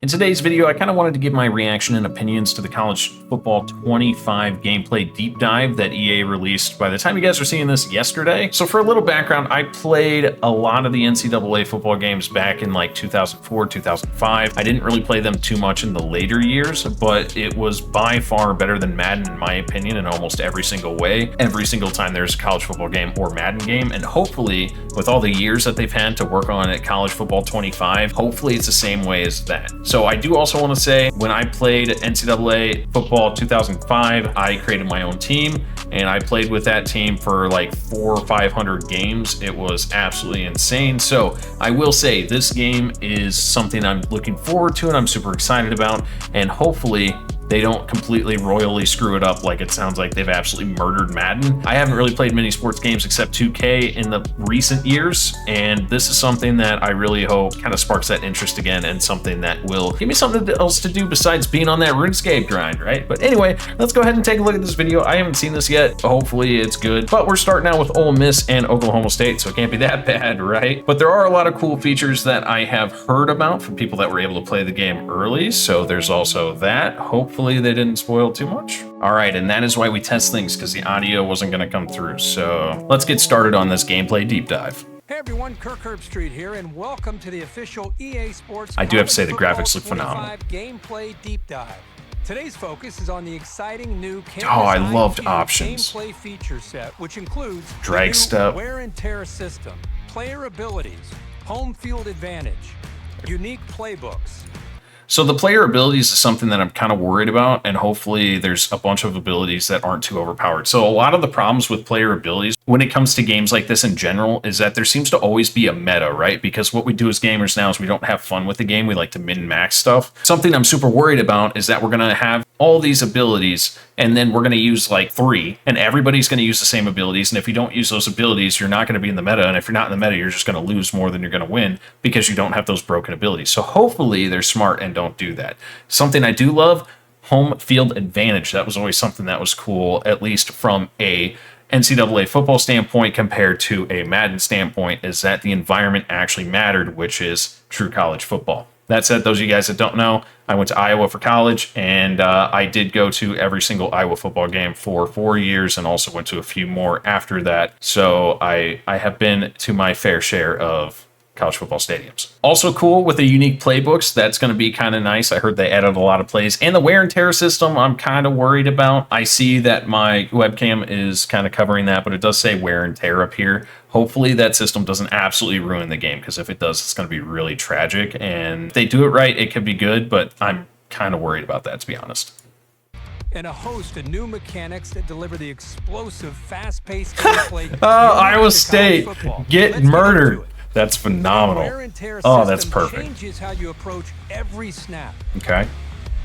In today's video, I kind of wanted to give my reaction and opinions to the College Football 25 gameplay deep dive that EA released by the time you guys are seeing this yesterday. So for a little background, I played a lot of the NCAA football games back in like 2004, 2005. I didn't really play them too much in the later years, but it was by far better than Madden in my opinion in almost every single way. Every single time there's a college football game or Madden game, and hopefully with all the years that they've had to work on at College Football 25, hopefully it's the same way as that. So I do also want to say, when I played NCAA Football 2005, I created my own team, and I played with that team for like 400 or 500 games. It was absolutely insane. So I will say this game is something I'm looking forward to and I'm super excited about, and hopefully they don't completely royally screw it up like it sounds like they've absolutely murdered Madden. I haven't really played many sports games except 2K in the recent years, and this is something that I really hope kind of sparks that interest again, and something that will give me something else to do besides being on that RuneScape grind, right? But anyway, let's go ahead and take a look at this video. I haven't seen this yet. Hopefully it's good, but we're starting out with Ole Miss and Oklahoma State, so it can't be that bad, right? But there are a lot of cool features that I have heard about from people that were able to play the game early, so there's also that. Hopefully they didn't spoil too much. All right, and that is why we test things, because the audio wasn't going to come through. So let's get started on this gameplay deep dive. Hey everyone, Kirk Herbstreit here, and welcome to the official EA Sports. I do have to say the graphics look phenomenal. Gameplay deep dive. Today's focus is on the exciting new I loved options. Gameplay feature set, which includes drag step, wear and tear system, player abilities, home field advantage, unique playbooks. So the player abilities is something that I'm kind of worried about, and hopefully there's a bunch of abilities that aren't too overpowered. So a lot of the problems with player abilities when it comes to games like this in general is that there seems to always be a meta, right? Because what we do as gamers now is we don't have fun with the game. We like to min-max stuff. Something I'm super worried about is that we're going to have all these abilities, and then we're going to use like 3, and everybody's going to use the same abilities. And if you don't use those abilities, you're not going to be in the meta. And if you're not in the meta, you're just going to lose more than you're going to win because you don't have those broken abilities. So hopefully they're smart and don't do that. Something I do love, home field advantage. That was always something that was cool, at least from a NCAA football standpoint compared to a Madden standpoint, is that the environment actually mattered, which is true college football. That said, those of you guys that don't know, I went to Iowa for college, and I did go to every single Iowa football game for 4 years, and also went to a few more after that. So I have been to my fair share of college football stadiums. Also cool with the unique playbooks. That's going to be kind of nice. I heard they added a lot of plays. And the wear and tear system, I'm kind of worried about. I see that my webcam is kind of covering that, but it does say wear and tear up here. Hopefully that system doesn't absolutely ruin the game, because if it does, it's going to be really tragic. And if they do it right, it could be good, but I'm kind of worried about that, to be honest. And a host of new mechanics that deliver the explosive, fast-paced gameplay. Iowa State, get murdered. That's phenomenal. Oh, that's perfect. Changes how you approach every snap. Okay.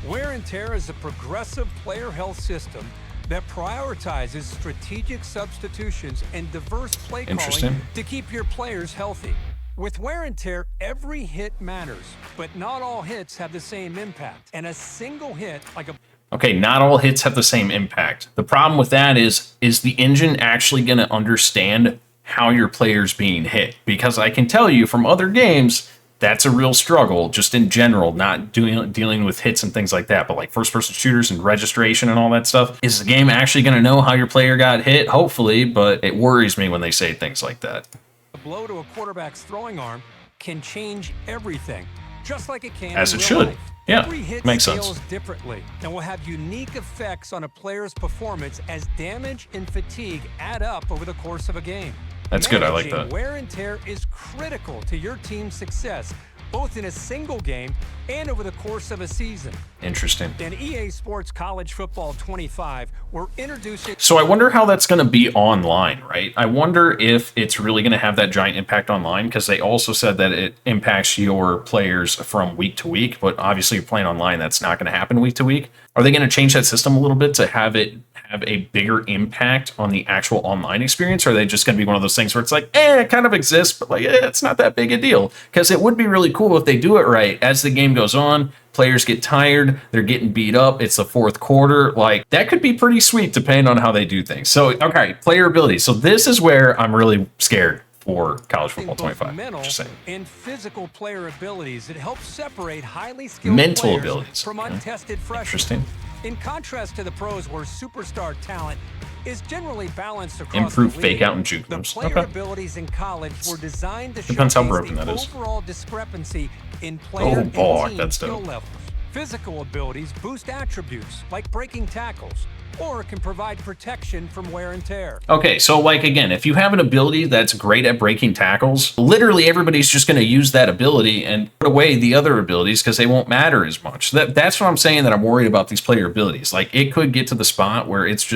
Wear and tear is a progressive player health system that prioritizes strategic substitutions and diverse play calling to keep your players healthy. With wear and tear, every hit matters, but not all hits have the same impact. And a single hit, like a Okay, not all hits have the same impact. The problem with that is the engine actually going to understand how your player's being hit? Because I can tell you from other games, that's a real struggle, just in general, not dealing with hits and things like that, but like first-person shooters and registration and all that stuff. Is the game actually going to know how your player got hit? Hopefully, but it worries me when they say things like that. A blow to a quarterback's throwing arm can change everything, just like it can as in it real should. life. Yeah, Every hit makes scales sense. differently and will have unique effects on a player's performance as damage and fatigue add up over the course of a game. That's good. I like that. Wear and tear is critical to your team's success, both in a single game and over the course of a season. Interesting. In EA Sports College Football 25, we're introducing... So I wonder how that's going to be online, right? I wonder if it's really going to have that giant impact online, because they also said that it impacts your players from week to week, but obviously you're playing online, that's not going to happen week to week. Are they going to change that system a little bit to have it have a bigger impact on the actual online experience? Or are they just going to be one of those things where it's like, it kind of exists, but like, it's not that big a deal? Because it would be really cool if they do it right. As the game goes on, players get tired, they're getting beat up, it's the fourth quarter. Like, that could be pretty sweet depending on how they do things. So, okay, player ability. So this is where I'm really scared for college football both 25. mental Just saying. and physical player abilities that help separate highly skilled Mental players abilities. from untested freshmen. Interesting. In contrast to the pros, where superstar talent is generally balanced across Improve the fake league, out and juke the moves. player Okay. abilities in college were designed to Depends how showcase broken the that is. overall discrepancy in player Oh, and boy, team that's skill dope. levels. Physical abilities boost attributes like breaking tackles, or can provide protection from wear and tear. Okay, so like again, if you have an ability that's great at breaking tackles, literally everybody's just going to use that ability and put away the other abilities because they won't matter as much. That's what I'm saying, that I'm worried about these player abilities. Like it could get to the spot where it's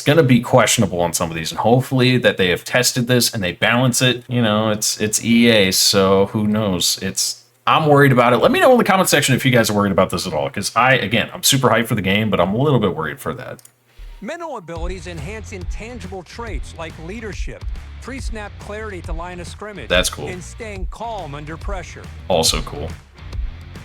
going to be questionable on some of these, and hopefully that they have tested this and they balance it. You know, it's EA, so who knows? I'm worried about it. Let me know in the comment section if you guys are worried about this at all, because I'm super hyped for the game, but I'm a little bit worried for that. Mental abilities enhance intangible traits like leadership, pre-snap clarity to line of scrimmage, That's cool. and staying calm under pressure. Also cool.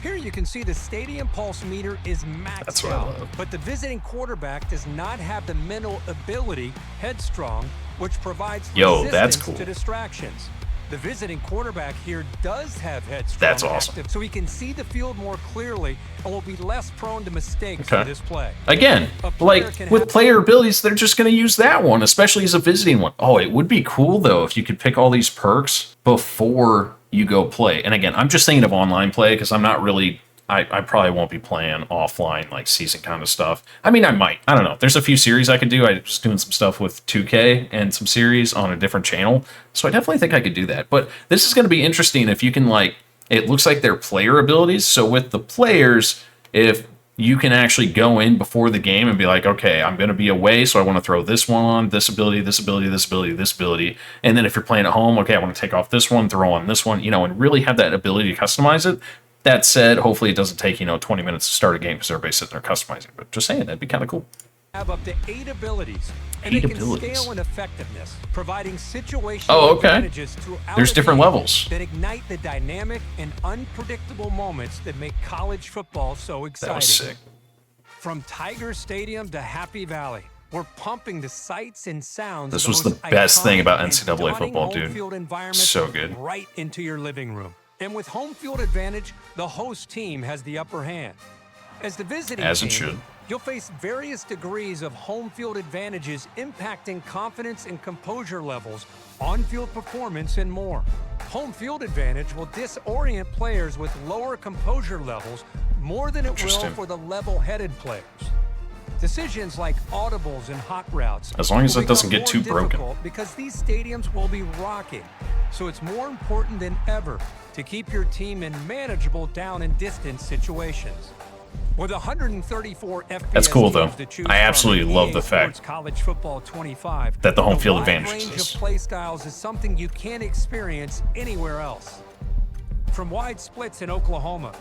Here you can see the stadium pulse meter is That's maxed what I out, love. but the visiting quarterback does not have the mental ability, headstrong, which provides That's resistance cool. to distractions. The visiting quarterback here does have headstrong That's awesome. active, so he can see the field more clearly and will be less prone to mistakes for this play. Again, like with player abilities, they're just going to use that one, especially as a visiting one. Oh, it would be cool though if you could pick all these perks before you go play. And again, I'm just thinking of online play because I'm not really, I probably won't be playing offline like season kind of stuff. I mean, I might. I don't know. There's a few series I could do. I was doing some stuff with 2K and some series on a different channel. So I definitely think I could do that. But this is going to be interesting if you can like, it looks like they're player abilities. So with the players, if you can actually go in before the game and be like, okay, I'm going to be away, so I want to throw this one on, this ability, this ability, this ability, this ability. And then if you're playing at home, okay, I want to take off this one, throw on this one, and really have that ability to customize it. That said, hopefully it doesn't take, 20 minutes to start a game because everybody's sitting there customizing. But just saying, that'd be kind of cool. Have up to 8 abilities, and they can scale in effectiveness, providing situational advantages throughout. There's different levels that ignite the dynamic and unpredictable moments that make college football so exciting. That was sick. From Tiger Stadium to Happy Valley, we're pumping the sights and sounds. This was the best thing about NCAA football, dude. So good. Right into your living room. And with home field advantage, the host team has the upper hand. As the visiting As it team, should. you'll face various degrees of home field advantages impacting confidence and composure levels, on-field performance, and more. Home field advantage will disorient players with lower composure levels more than it will for the level-headed players. Decisions like audibles and hot routes, as long as it doesn't get too broken, because these stadiums will be rocking. So it's more important than ever to keep your team in manageable down and distance situations. With 134 FBS that's cool though. I absolutely from love the fact College Football 25 that the home field wide advantage range exists. of play styles is something you can't experience anywhere else. From wide splits in Oklahoma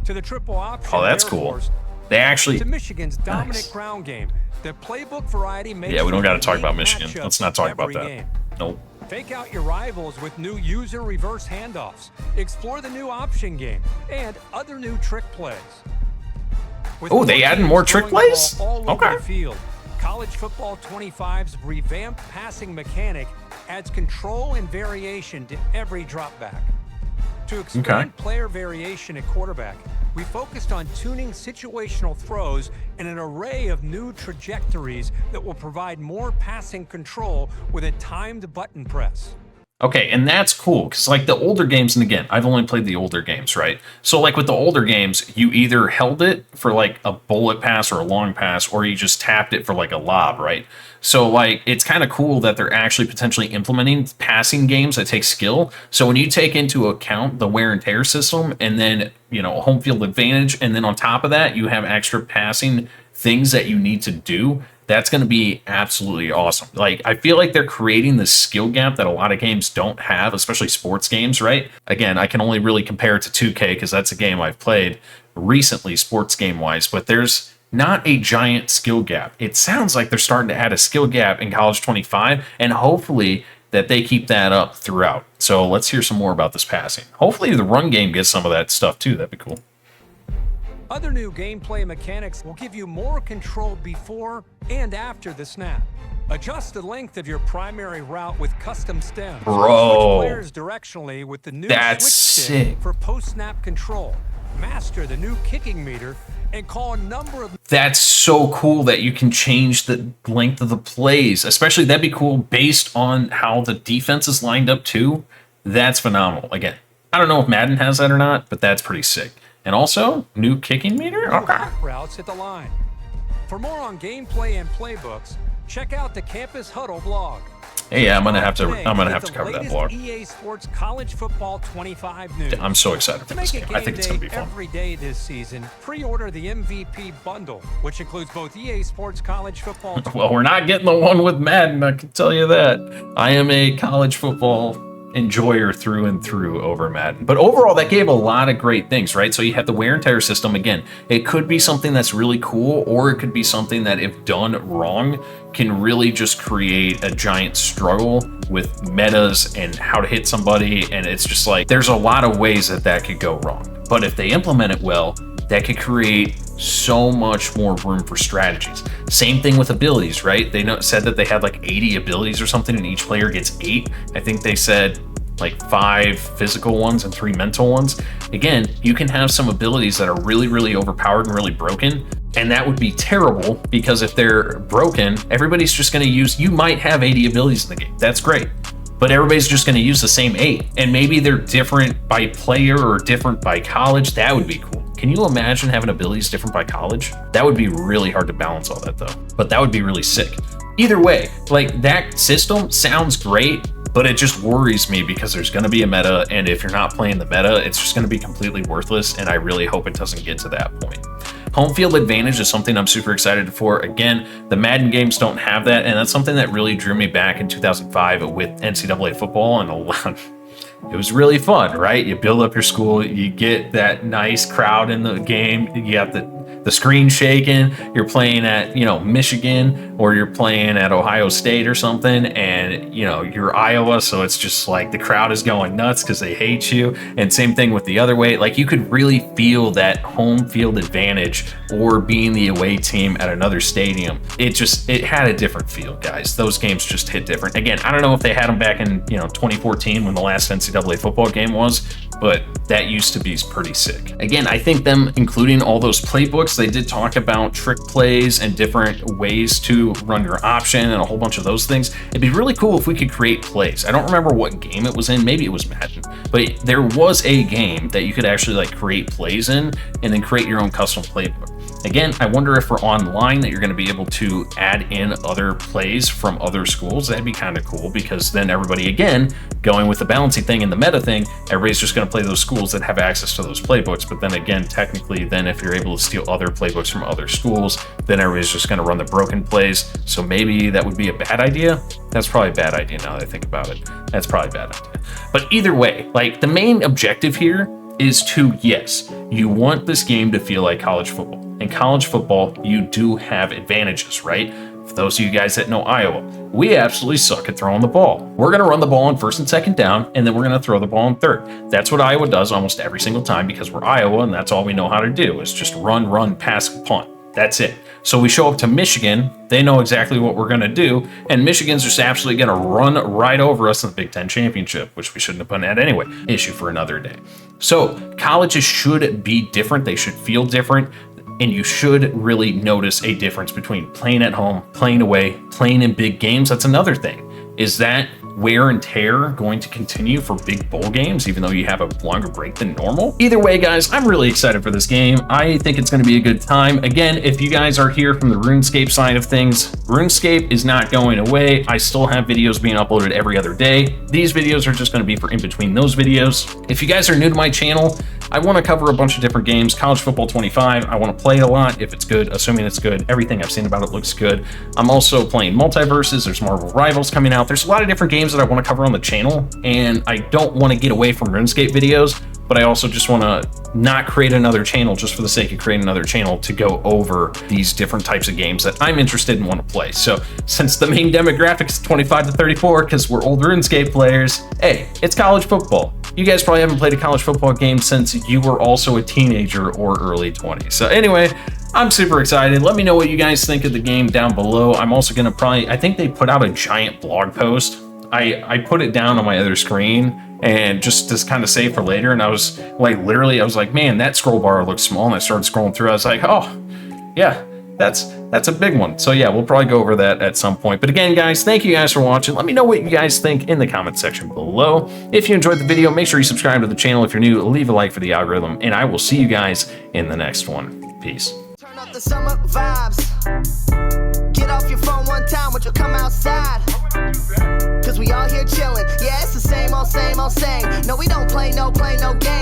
to the triple option. Oh, that's cool. They actually to Michigan's dominant ground game. The playbook variety makes we don't got to talk about Michigan. Let's not talk about that. Game. Nope. Fake out your rivals with new user reverse handoffs. Explore the new option game and other new trick plays. Oh, they added more trick plays? Okay. Field, College Football 25's revamped passing mechanic adds control and variation to every dropback. To expand player variation at quarterback, we focused on tuning situational throws and an array of new trajectories that will provide more passing control with a timed button press. Okay, and that's cool, because like the older games, and again, I've only played the older games, right? So like with the older games, you either held it for like a bullet pass or a long pass, or you just tapped it for like a lob, right? So like, it's kind of cool that they're actually potentially implementing passing games that take skill. So when you take into account the wear and tear system, and then, a home field advantage, and then on top of that, you have extra passing things that you need to do, that's going to be absolutely awesome. Like, I feel like they're creating this skill gap that a lot of games don't have, especially sports games, right? Again, I can only really compare it to 2K because that's a game I've played recently, sports game-wise, but there's not a giant skill gap. It sounds like they're starting to add a skill gap in College 25, and hopefully that they keep that up throughout. So let's hear some more about this passing. Hopefully the run game gets some of that stuff too. That'd be cool. Other new gameplay mechanics will give you more control before and after the snap. Adjust the length of your primary route with custom stems. Bro, Switch players directionally with the new that's switch sick. stick for post-snap control. Master the new kicking meter and call a number of... That's so cool that you can change the length of the plays. Especially, that'd be cool based on how the defense is lined up too. That's phenomenal. Again, I don't know if Madden has that or not, but that's pretty sick. And also, new kicking meter? Okay. Routes at the line. For more on gameplay and playbooks, check out the Campus Huddle blog. Hey, yeah, I'm gonna have to cover that blog. EA Sports College Football 25 news. I'm so excited for this game. I think it's gonna be fun. Every day this season, pre-order the MVP bundle, which includes both EA Sports College Football. Well, we're not getting the one with Madden, I can tell you that. I am a college football enjoyer through and through over Madden. But overall, that gave a lot of great things, right? So you have the wear and tear system. Again, it could be something that's really cool, or it could be something that, if done wrong, can really just create a giant struggle with metas and how to hit somebody. And it's just like, there's a lot of ways that that could go wrong. But if they implement it well, that could create so much more room for strategies. Same thing with abilities, right? They said that they had like 80 abilities or something, and each player gets 8. I think they said like 5 physical ones and 3 mental ones. Again, you can have some abilities that are really, really overpowered and really broken, and that would be terrible, because if they're broken, everybody's just going to use, you might have 80 abilities in the game. That's great. But everybody's just going to use the same 8. And maybe they're different by player or different by college. That would be cool. Can you imagine having abilities different by college? That would be really hard to balance all that though. But that would be really sick. Either way, like, that system sounds great, but it just worries me because there's going to be a meta. And if you're not playing the meta, it's just going to be completely worthless. And I really hope it doesn't get to that point. Home field advantage is something I'm super excited for. Again, the Madden games don't have that, and that's something that really drew me back in 2005 with NCAA football, and a lot. It was really fun, right? You build up your school, you get that nice crowd in the game, you got the screen shaking, you're playing at, Michigan, or you're playing at Ohio State or something, and, you're Iowa, so it's just like the crowd is going nuts because they hate you. And same thing with the other way. Like, you could really feel that home field advantage, or being the away team at another stadium. It had a different feel, guys. Those games just hit different. Again, I don't know if they had them back in, 2014 when the last NCAA football game was, but that used to be pretty sick. Again, I think them including all those playbooks, they did talk about trick plays and different ways to run your option and a whole bunch of those things. It'd be really cool if we could create plays. I don't remember what game it was in. Maybe it was Madden, but there was a game that you could actually like create plays in and then create your own custom playbook. Again, I wonder if we're online that you're going to be able to add in other plays from other schools. That'd be kind of cool, because then everybody, again, going with the balancing thing and the meta thing, everybody's just going to play those schools that have access to those playbooks. But then again, technically, then if you're able to steal other playbooks from other schools, then everybody's just going to run the broken plays. So maybe that would be a bad idea. That's probably a bad idea now that I think about it. That's probably a bad idea. But either way, like, the main objective here is to, yes, you want this game to feel like college football. In college football, you do have advantages, right? For those of you guys that know Iowa, we absolutely suck at throwing the ball. We're going to run the ball on 1st and 2nd down, and then we're going to throw the ball on 3rd. That's what Iowa does almost every single time, because we're Iowa, and that's all we know how to do, is just run, pass, punt. That's it. So we show up to Michigan, they know exactly what we're going to do, and Michigan's just absolutely going to run right over us in the Big Ten Championship, which we shouldn't have put in anyway. Issue for another day. So colleges should be different. They should feel different. And you should really notice a difference between playing at home, playing away, playing in big games. That's another thing. Is that wear and tear going to continue for big bowl games, even though you have a longer break than normal? Either way, guys, I'm really excited for this game. I think it's going to be a good time. Again, if you guys are here from the RuneScape side of things, RuneScape is not going away. I still have videos being uploaded every other day. These videos are just going to be for in between those videos. If you guys are new to my channel, I want to cover a bunch of different games. College Football 25, I want to play it a lot if it's good, assuming it's good. Everything I've seen about it looks good. I'm also playing Multiverses. There's Marvel Rivals coming out. There's a lot of different games that I want to cover on the channel, and I don't want to get away from RuneScape videos but I also just want to not create another channel just for the sake of creating another channel to go over these different types of games that I'm interested in want to play. So since the main demographic is 25 to 34, because we're old RuneScape players, hey, it's college football. You guys probably haven't played a college football game since you were also a teenager or early 20s. So anyway, I'm super excited. Let me know what you guys think of the game down below. I'm also going to I think they put out a giant blog post. I put it down on my other screen and just to kind of save for later. And I was like, literally, I was like, man, that scroll bar looks small. And I started scrolling through. I was like, oh, yeah, that's a big one. So yeah, we'll probably go over that at some point. But again, guys, thank you guys for watching. Let me know what you guys think in the comment section below. If you enjoyed the video, make sure you subscribe to the channel. If you're new, leave a like for the algorithm. And I will see you guys in the next one. Peace. Turn up the summer vibes. Get off your phone one time, but you'll come outside. Cause we all here chilling. Yeah, it's the same old, same. No, we don't play no game.